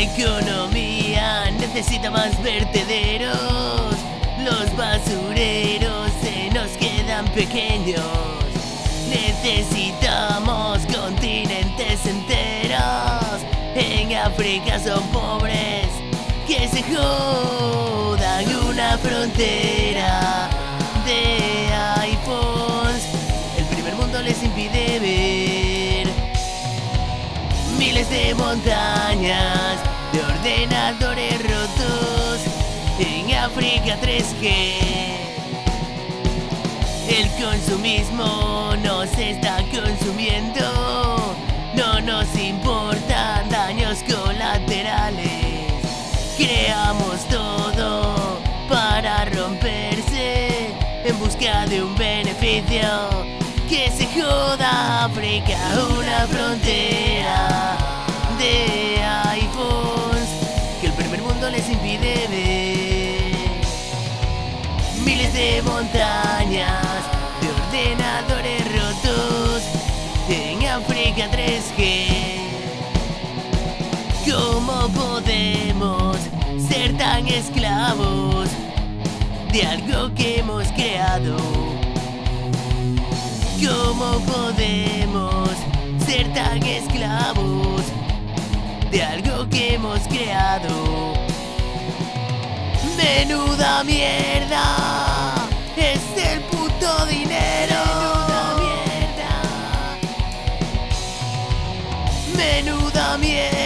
economía necesita más vertederos. Los basureros se nos quedan pequeños. Necesitamos continentes enteros. En África son pobres que se jodan. Una frontera de iPhones el primer mundo les impide ver. Miles de montañas de ordenadores rotos. En África 3G. El consumismo nos está consumiendo. No nos importan daños colaterales. Creamos todo para romperse en busca de un beneficio. Que se joda África, una frontera de iPhones que el primer mundo les impide ver. Miles de montañas de ordenadores rotos en África 3G. ¿Cómo podemos ser tan esclavos de algo que hemos creado? ¿Cómo podemos ser tan esclavos de algo que hemos creado? Menuda mierda es el puto dinero. Menuda mierda. Menuda mierda.